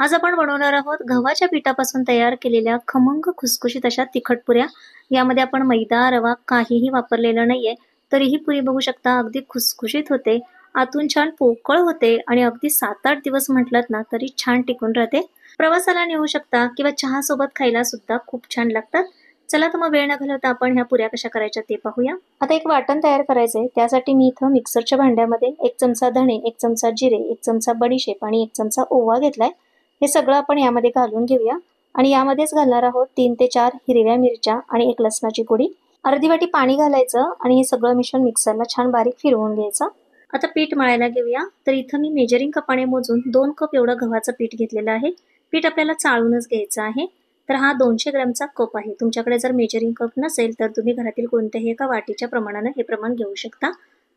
आज आपण बनवणार आहोत गव्हाच्या पिठापासून तयार केलेल्या खमंग खुसखुशीत अशा तिखट पुऱ्या। यामध्ये आपण मैदा, रवा काहीही वापरलेलं नाहीये, तरीही पुरी बघू शकता अगदी खुसखुशीत होते, आतून छान पोकळ होते आणि अगदी 7-8 दिवस म्हटलात ना तरी छान टिकून राहते। प्रवासाला नेऊ शकता किंवा चहा सोबत खायला सुद्धा खूप छान लागतात। चला तर मग वेळ न घालवता आपण ह्या पुऱ्या कशा करायच्या ते पाहूया। आता एक वाटण तयार करायचंय, त्यासाठी मी इथं मिक्सरच्या भांड्यामध्ये 1 चमचा धणे, 1 चमचा जिरे, 1 चमचा बडीशेप आणि 1 चमचा ओवा घेतलाय। हे सगळं आपण यामध्ये घालून घेऊया आणि यामध्येच घालणार आहोत 3 ते 4 हिरव्या मिरच्या आणि 1 लसणाची कुडी। अर्धी वाटी पाणी घालायचं आणि हे सगळं मिश्रण मिक्सरला छान बारीक फिरवून घ्यायचं। आता पीठ मळायला घेऊया। तर इथं मी मेजरिंग कपाने मोजून 2 कप एवढं गव्हाचं पीठ घेतलेलं आहे। पीठ आपल्याला चाळूनच घ्यायचं आहे। तर हा 200 ग्रॅमचा कप आहे। तुमच्याकडे जर मेजरिंग कप नसेल तर तुम्ही घरातील कोणत्याही एका वाटीच्या प्रमाणाने हे प्रमाण घेऊ शकता।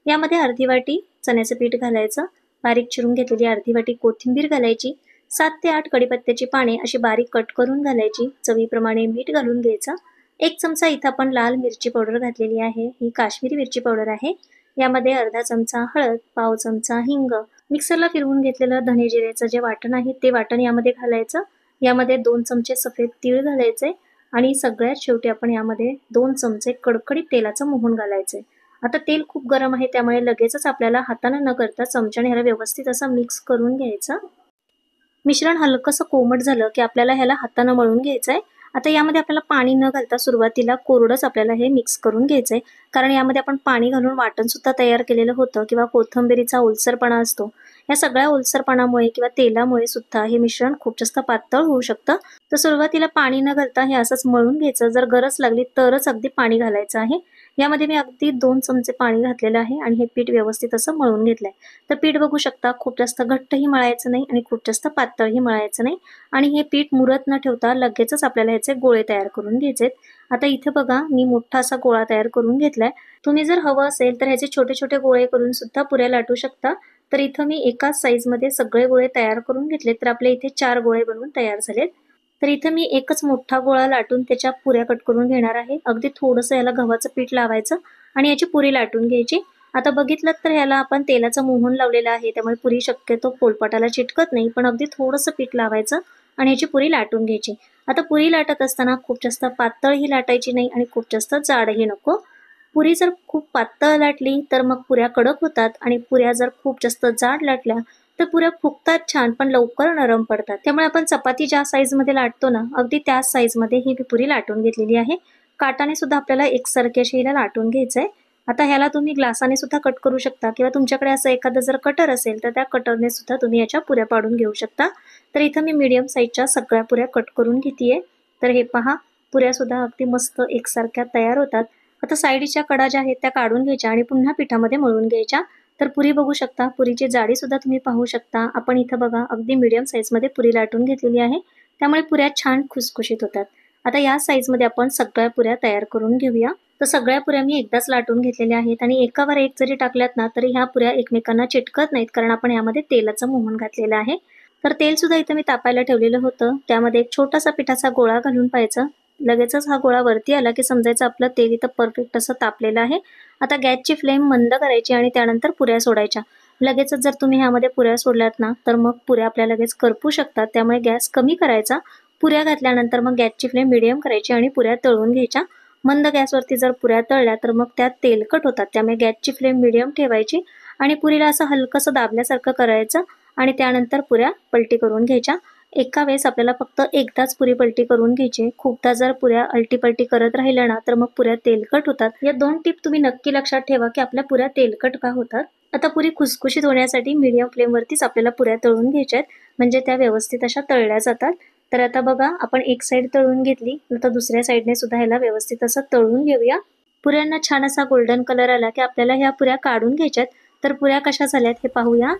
यामध्ये अर्धी वाटी चण्याचं पीठ घालायचं, बारीक चिरून घेतलेली अर्धी वाटी कोथिंबीर घालायची, 7 ते 8 कढीपत्त्याची पाने अशी बारीक कट करून घालायची, चवीप्रमाणे मीठ घालून घ्यायचं। 1 चमचा इथं आपण लाल मिरची पावडर घातलेली आहे, ही काश्मीरी मिरची पावडर आहे। यामध्ये अर्धा चमचा हळद, पाव चमचा हिंग, मिक्सरला फिरवून घेतलेलं धने जिऱ्याचं जे वाटण आहे ते वाटण यामध्ये घालायचं। यामध्ये 2 चमचे सफेद तीळ घालायचे आणि सगळ्यात शेवटी आपण यामध्ये 2 चमचे कडकडीत तेलाचं मोहन घालायचे। आता तेल खूप गरम आहे, त्यामुळे लगेचच आपल्याला हाताने न करता चमच्याने ह्याला व्यवस्थित असं मिक्स करून घ्यायचं। मिश्रण हलकसं कोमट झालं की आपल्याला ह्याला हाताने मळून घ्यायचंय। आता यामध्ये आपल्याला पाणी न घालता सुरुवातीला कोरडंच आपल्याला हे मिक्स करून घ्यायचंय, कारण यामध्ये आपण पाणी घालून वाटण सुद्धा तयार केलेलं होतं किंवा कोथिंबीरीचा ओलसरपणा असतो। या सगळ्या ओलसरपणामुळे किंवा तेलामुळे सुद्धा हे मिश्रण खूप जास्त पातळ होऊ शकतं। तर सुरुवातीला पाणी न घालता हे असंच मळून घ्यायचं, जर गरज लागली तरच अगदी पाणी घालायचं आहे। यामध्ये मी अगदी 2 चमचे पाणी घातलेलं आहे आणि हे पीठ व्यवस्थित असं मळून घेतलंय। तर पीठ बघू शकता खूप जास्त घट्टही मळायचं नाही आणि खूप जास्त पातळही मळायचं नाही आणि हे पीठ मुरत न ठेवता लगेचच आपल्याला ह्याचे गोळे तयार करून घ्यायचेत। आता इथे बघा मी मोठा असा गोळा तयार करून घेतलाय। तुम्ही जर हवं असेल तर ह्याचे छोटे छोटे गोळे करून सुद्धा पुऱ्या लाटू शकता। तर इथं मी एकाच साईज मध्ये सगळे गोळे तयार करून घेतले, तर आपल्या इथे 4 गोळे बनवून तयार झालेत। तर इथं मी एकच मोठा गोळा लाटून त्याच्या पुऱ्या कट करून घेणार आहे। अगदी थोडंसं याला गव्हाचं पीठ लावायचं आणि याची पुरी लाटून घ्यायची। आता बघितलं तर ह्याला आपण तेलाचं मोहन लावलेलं आहे, त्यामुळे पुरी शक्यतो पोळपाटाला चिटकत नाही, पण अगदी थोडंसं पीठ लावायचं आणि याची पुरी लाटून घ्यायची। आता पुरी लाटत असताना खूप जास्त पातळही लाटायची नाही आणि खूप जास्त जाडही नको। पुरी जर खूप पातळ लाटली तर मग पुऱ्या कडक होतात आणि पुऱ्या जर खूप जास्त जाड लाटल्या तर पुऱ्या फुगतात छान पण लवकर नरम पडतात। त्यामुळे आपण चपाती ज्या साईज मध्ये लाटतो ना, अगदी त्याच साईज मध्ये ही पुरी लाटून घेतलेली आहे। काटाने सुद्धा आपल्याला एकसारखी अशी हिला लाटून घ्यायचंय। आता ह्याला तुम्ही ग्लासाने सुद्धा कट करू शकता किंवा तुमच्याकडे असं एखादं जर कटर असेल तर त्या कटरने सुद्धा तुम्ही याच्या पुऱ्या पाडून घेऊ शकता। तर इथं मी मीडियम साईजच्या सगळ्या पुऱ्या कट करून घेतेय। तर हे पहा, पुऱ्या सुद्धा अगदी मस्त एकसारख्या तयार होतात। आता साईडच्या कडा ज्या आहेत त्या काढून घ्यायच्या आणि पुन्हा पिठामध्ये मळून घ्यायच्या। तर पुरी बघू शकता, पुरीची जाडी सुद्धा तुम्ही पाहू शकता। आपण इथं बघा अगदी मीडियम साईज मध्ये पुरी लाटून घेतलेली आहे, त्यामुळे पुऱ्या छान खुसखुशीत होतात। आता या साईज मध्ये आपण सगळ्या पुऱ्या तयार करून घेऊया। तर सगळ्या पुऱ्या मी एकदाच लाटून घेतलेल्या आहेत आणि एकावर एक जरी टाकल्यात ना तरी ह्या पुऱ्या एकमेकांना चिटकत नाहीत, कारण आपण यामध्ये तेलाचं मोहन घातलेलं आहे। तर तेल सुद्धा इथं मी तापायला ठेवलेलं होतं, त्यामध्ये एक छोटासा पिठाचा गोळा घालून पाहायचा। लगेचच हा गोळा वरती आला की समजायचं आपलं तेल इथं परफेक्ट असं तापलेलं आहे। आता गॅसची फ्लेम मंद करायची आणि त्यानंतर पुऱ्या सोडायच्या। लगेचच जर तुम्ही ह्यामध्ये पुऱ्या सोडल्यात ना तर मग पुऱ्या आपल्या लगेच करपू शकतात, त्यामुळे गॅस कमी करायचा। पुऱ्या घातल्यानंतर मग गॅसची फ्लेम मिडियम करायची आणि पुऱ्या तळून घ्यायच्या। मंद गॅसवरती जर पुऱ्या तळल्या तर मग त्या तेलकट होतात, त्यामुळे गॅसची फ्लेम मिडियम ठेवायची आणि पुरीला असं हलकसं दाबल्यासारखं करायचं आणि त्यानंतर पुऱ्या पलटी करून घ्यायच्या। एका वेळेस आपल्याला फक्त एकदाच पुरी पलटी करून घ्यायची, खूपदा जर पुऱ्या अलटी पलटी करत राहिल्या ना तर मग पुऱ्या तेलकट होतात। या 2 टिप तुम्ही नक्की लक्षात ठेवा की आपल्या पुऱ्या तेलकट का होतात। आता पुरी खुसखुशीत होण्यासाठी मीडियम फ्लेम वरतीच आपल्याला पुऱ्या तळून घ्यायच्या आहेत, म्हणजे त्या व्यवस्थित अशा तळल्या जातात। तर आता बघा आपण एक साइड तळून घेतली, आता दुसऱ्या साइडने सुद्धा ह्याला व्यवस्थित असं तळून घेऊया। पुऱ्यांना छान असा गोल्डन कलर आला की आपल्याला ह्या पुऱ्या काढून घ्यायच्यात। तर पुऱ्या कशा झाल्यात हे पाहूया।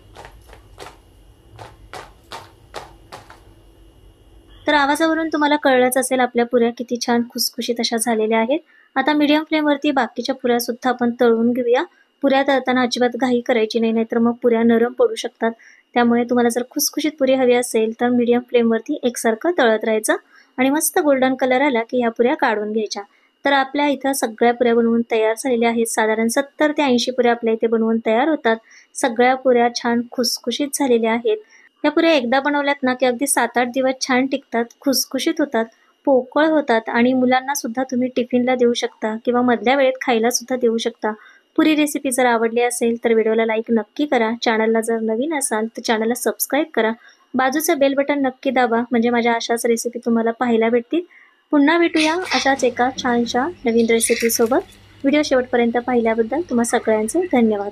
तर आवाजावरून तुम्हाला कळलंच असेल आपल्या पुऱ्या किती छान खुसखुशीत अशा झालेल्या आहेत। आता मीडियम फ्लेम वरती बाकीच्या पुऱ्या सुद्धा आपण तळून घेऊया। पुऱ्या तळताना अजिबात घाई करायची नाही, नाहीतर मग पुऱ्या नरम पडू शकतात। त्यामुळे तुम्हाला जर खुसखुशीत पुरी हवी असेल तर मीडियम फ्लेम वरती एकसारखं तळत राहायचं आणि मस्त गोल्डन कलर आला की ह्या पुऱ्या काढून घ्यायच्या। तर आपल्या इथं सगळ्या पुऱ्या बनवून तयार झालेल्या आहेत। साधारण 70 ते 80 पुऱ्या आपल्या इथे बनवून तयार होतात। सगळ्या पुऱ्या छान खुसखुशीत झालेल्या आहेत या पुऱ्या एकदा बनवल्यात ना की अगदी 7-8 दिवस छान टिकतात, खुसखुशीत होतात, पोकळ होतात आणि मुलांना सुद्धा तुम्ही टिफिनला देऊ शकता किंवा मधल्या वेळेत खायला सुद्धा देऊ शकता. पुरी रेसिपी जर आवडली असेल तर व्हिडिओला लाईक नक्की करा. चॅनलला जर नवीन असाल तर चॅनलला सबस्क्राईब करा. बाजूचं बेल बटन नक्की दाबा म्हणजे माझ्या अशाच रेसिपी तुम्हाला पाहायला भेटतील. पुन्हा भेटूया अशाच एका छानशा नवीन रेसिपीसोबत. व्हिडिओ शेवटपर्यंत पाहिल्याबद्दल तुम्हा सगळ्यांचे धन्यवाद.